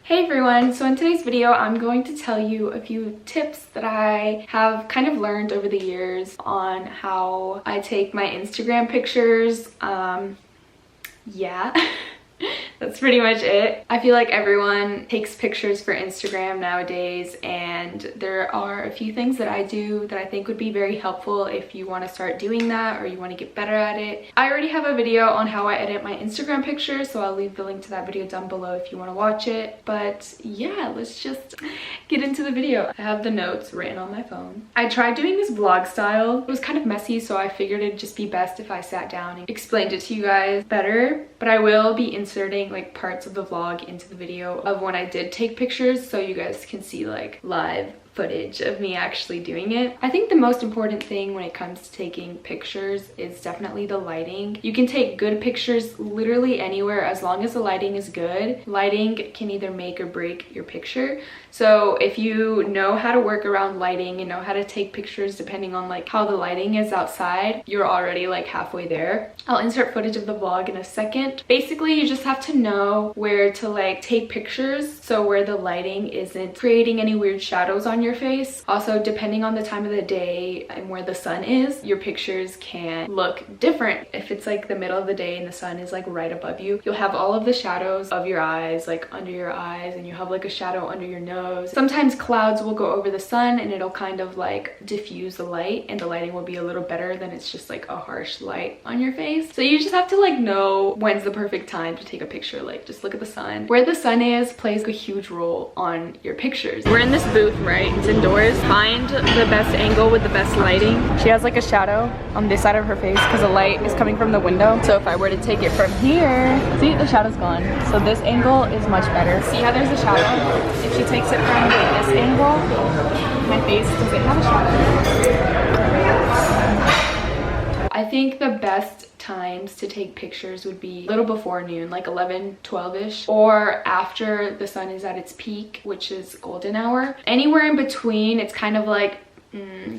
Hey everyone, so in today's video I'm going to tell you a few tips that I have kind of learned over the years on how I take my Instagram pictures. Yeah. That's pretty much it. I feel like everyone takes pictures for Instagram nowadays, and there are a few things that I do that I think would be very helpful if you want to start doing that or you want to get better at it. I already have a video on how I edit my Instagram pictures, so I'll leave the link to that video down below if you want to watch it. But yeah, let's just get into the video. I have the notes written on my phone. I tried doing this vlog style. It was kind of messy, so I figured it'd just be best if I sat down and explained it to you guys better. But I will be inserting like parts of the vlog into the video of when I did take pictures, so you guys can see like live footage of me actually doing it. I think the most important thing when it comes to taking pictures is definitely the lighting. You can take good pictures literally anywhere as long as the lighting is good. Lighting can either make or break your picture. So if you know how to work around lighting and know how to take pictures depending on like how the lighting is outside, you're already like halfway there. I'll insert footage of the vlog in a second. Basically, you just have to know where to like take pictures, so where the lighting isn't creating any weird shadows on your face. Also, depending on the time of the day and where the sun is, your pictures can look different. If it's like the middle of the day and the sun is like right above you, you'll have all of the shadows of your eyes like under your eyes, and you have like a shadow under your nose. Sometimes clouds will go over the sun and it'll kind of like diffuse the light, and the lighting will be a little better than it's just like a harsh light on your face. So you just have to like know when's the perfect time to take a picture. Like just look at the sun. Where the sun is plays a huge role on your pictures. We're in this booth, right? It's indoors. Find the best angle with the best lighting. She has like a shadow on this side of her face because the light is coming from the window. So if I were to take it from here, see, the shadow's gone. So this angle is much better. See how there's a shadow? If she takes it from like, this angle, my face doesn't have a shadow. I think the best times to take pictures would be a little before noon, like 11, 12-ish, or after the sun is at its peak, which is golden hour. Anywhere in between, it's kind of like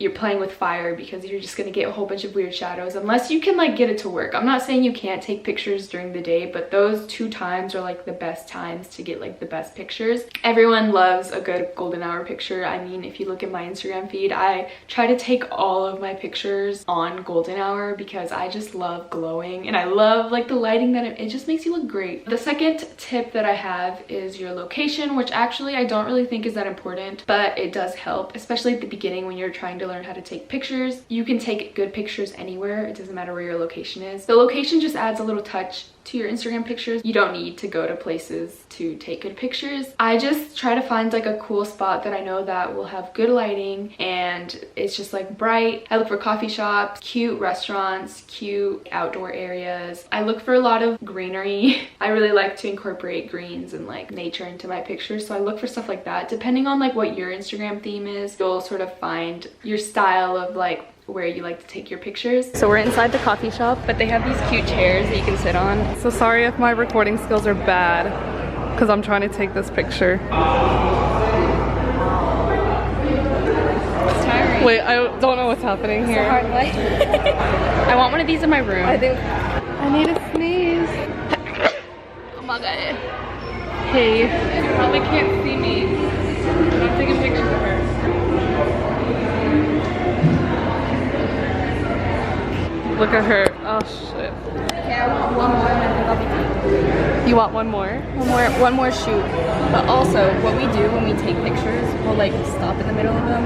you're playing with fire, because you're just gonna get a whole bunch of weird shadows unless you can like get it to work. I'm not saying you can't take pictures during the day, but those two times are like the best times to get like the best pictures. Everyone loves a good golden hour picture. I mean, if you look at my Instagram feed, I try to take all of my pictures on golden hour because I just love glowing and I love like the lighting that it just makes you look great. The second tip that I have is your location, which actually I don't really think is that important, but it does help, especially at the beginning when you're trying to learn how to take pictures. You can take good pictures anywhere. It doesn't matter where your location is. The location just adds a little touch to your Instagram pictures. You don't need to go to places to take good pictures. I just try to find like a cool spot that I know that will have good lighting and it's just like bright. I look for coffee shops, cute restaurants, cute outdoor areas. I look for a lot of greenery. I really like to incorporate greens and like nature into my pictures, so I look for stuff like that. Depending on like what your Instagram theme is, you'll sort of find your style of like where you like to take your pictures. So we're inside the coffee shop, but they have these cute chairs that you can sit on. So sorry if my recording skills are bad, because I'm trying to take this picture. It's tiring. Wait, I don't know what's happening here. It's a hard light. I want one of these in my room. I think I need a sneeze. Oh my god. Hey, you probably can't see me. I'm taking pictures of her. Look at her. Oh shit. Okay, I want one more and I think I'll be done. You want one more? One more shoot. But also, what we do when we take pictures, we'll like stop in the middle of them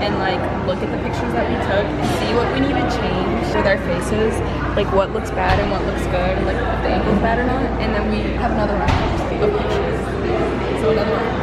and like look at the pictures that we took and see what we need to change with our faces, like what looks bad and what looks good, and like if the angle's bad or not. And then we have another round of pictures. So another round.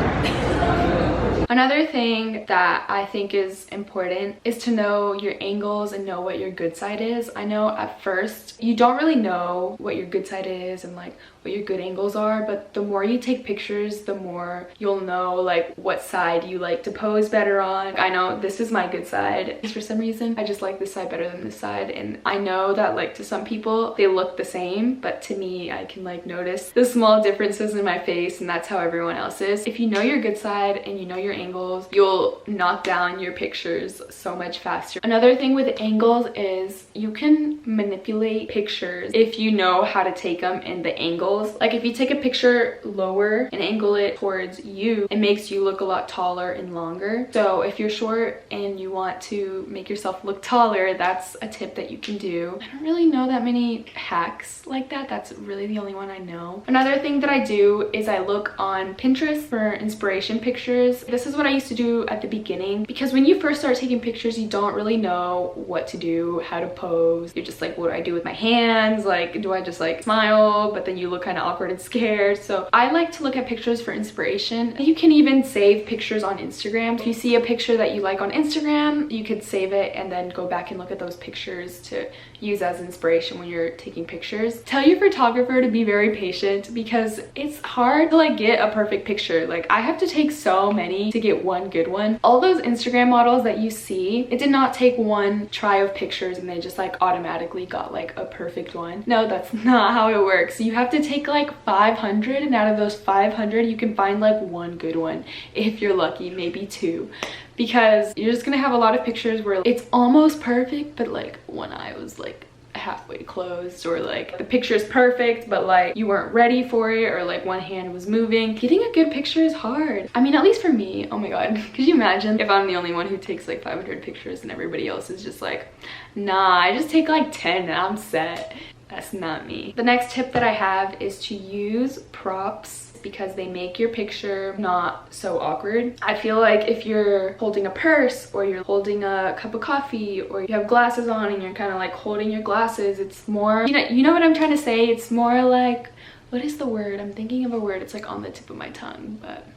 Another thing that I think is important is to know your angles and know what your good side is. I know at first you don't really know what your good side is and like what your good angles are, but the more you take pictures, the more you'll know like what side you like to pose better on. I know this is my good side. For some reason, I just like this side better than this side, and I know that like to some people they look the same, but to me I can like notice the small differences in my face, and that's how everyone else is. If you know your good side and you know your angles angles, you'll knock down your pictures so much faster. Another thing with angles is you can manipulate pictures if you know how to take them in the angles. Like if you take a picture lower and angle it towards you, it makes you look a lot taller and longer. So if you're short and you want to make yourself look taller, that's a tip that you can do. I don't really know that many hacks like that. That's really the only one I know. Another thing that I do is I look on Pinterest for inspiration pictures. This is what I used to do at the beginning, because when you first start taking pictures, you don't really know what to do, how to pose. You're just like, what do I do with my hands? Like, do I just like smile? But then you look kind of awkward and scared. So I like to look at pictures for inspiration. You can even save pictures on Instagram. If you see a picture that you like on Instagram, you could save it and then go back and look at those pictures to use as inspiration when you're taking pictures. Tell your photographer to be very patient, because it's hard to like get a perfect picture. Like I have to take so many to get one good one. All those Instagram models that you see, it did not take one try of pictures and they just like automatically got like a perfect one. No, that's not how it works. You have to take like 500, and out of those 500 you can find like one good one if you're lucky, maybe two, because you're just gonna have a lot of pictures where it's almost perfect but like one eye was like halfway closed, or like the picture is perfect but like you weren't ready for it, or like one hand was moving. Getting a good picture is hard. I mean, at least for me. Oh my god, could you imagine if I'm the only one who takes like 500 pictures and everybody else is just like, nah, I just take like 10 and I'm set. That's not me. The next tip that I have is to use props, because they make your picture not so awkward. I feel like if you're holding a purse, or you're holding a cup of coffee, or you have glasses on and you're kind of like holding your glasses, it's more, you know what I'm trying to say? It's more like, what is the word? I'm thinking of a word. It's like on the tip of my tongue, but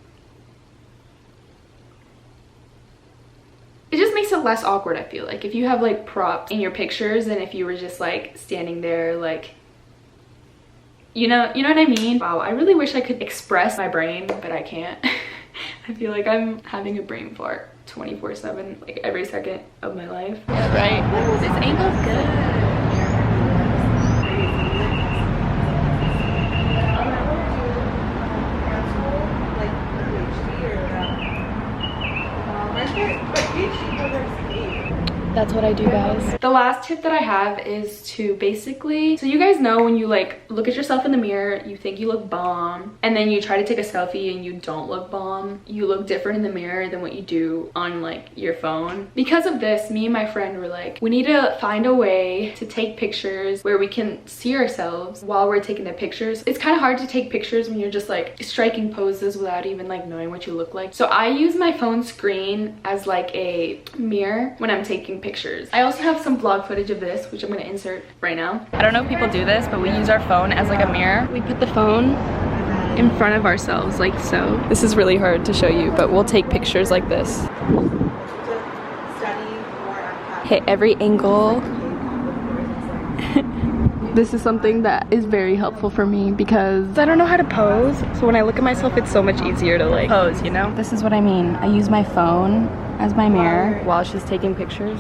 it just makes it less awkward, I feel like, if you have like props in your pictures than if you were just like standing there like, you know what I mean? Wow, I really wish I could express my brain, but I can't. I feel like I'm having a brain fart 24/7, like every second of my life. Yeah, right? This angle's good. That's what I do, guys. The last tip that I have is to basically, so you guys know when you like look at yourself in the mirror, you think you look bomb, and then you try to take a selfie and you don't look bomb. You look different in the mirror than what you do on like your phone. Because of this, me and my friend were like, we need to find a way to take pictures where we can see ourselves while we're taking the pictures. It's kind of hard to take pictures when you're just like striking poses without even like knowing what you look like. So I use my phone screen as like a mirror when I'm taking pictures. I also have some vlog footage of this, which I'm going to insert right now. I don't know if people do this, but we use our phone as like a mirror. We put the phone in front of ourselves like so. This is really hard to show you, but we'll take pictures like this. Hit every angle. This is something that is very helpful for me because I don't know how to pose. So when I look at myself, it's so much easier to like pose, you know? This is what I mean. I use my phone as my mirror while she's taking pictures,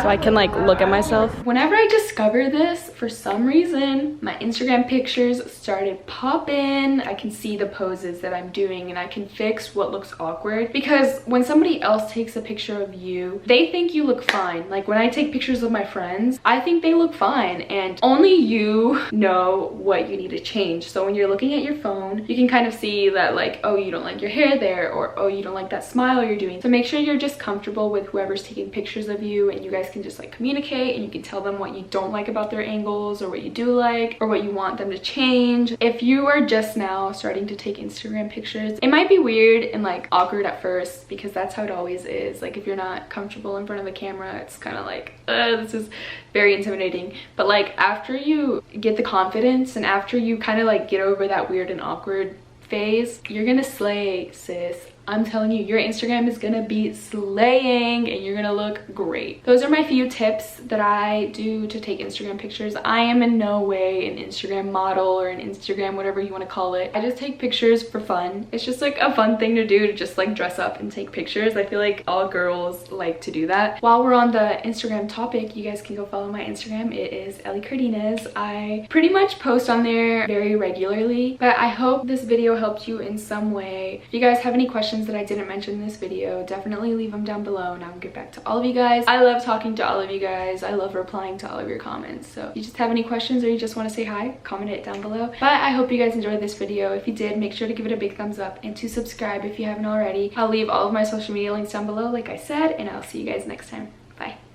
so I can like look at myself. Whenever I discover this, for some reason, my Instagram pictures started popping. I can see the poses that I'm doing and I can fix what looks awkward, because when somebody else takes a picture of you, they think you look fine. Like when I take pictures of my friends, I think they look fine, and only you know what you need to change. So when you're looking at your phone, you can kind of see that like, oh, you don't like your hair there, or oh, you don't like that smile you're doing. So make sure you're just comfortable with whoever's taking pictures of you, and you guys can just like communicate and you can tell them what you don't like about their angles, or what you do like, or what you want them to change. If you are just now starting to take Instagram pictures, it might be weird and like awkward at first, because that's how it always is. Like if you're not comfortable in front of the camera, it's kind of like, this is very intimidating. But like after you get the confidence and after you kind of like get over that weird and awkward phase, you're gonna slay, sis. I'm telling you, your Instagram is gonna be slaying and you're gonna look great. Those are my few tips that I do to take Instagram pictures. I am in no way an Instagram model or an Instagram whatever you want to call it. I just take pictures for fun. It's just like a fun thing to do, to just like dress up and take pictures. I feel like all girls like to do that. While we're on the Instagram topic, you guys can go follow my Instagram. It is Ellie Cardenas. I pretty much post on there very regularly, but I hope this video helped you in some way. If you guys have any questions questions that I didn't mention in this video, definitely leave them down below and I'll get back to all of you guys. I love talking to all of you guys. I love replying to all of your comments. So if you just have any questions or you just want to say hi, comment it down below. But I hope you guys enjoyed this video. If you did, make sure to give it a big thumbs up and to subscribe if you haven't already. I'll leave all of my social media links down below like I said, and I'll see you guys next time. Bye.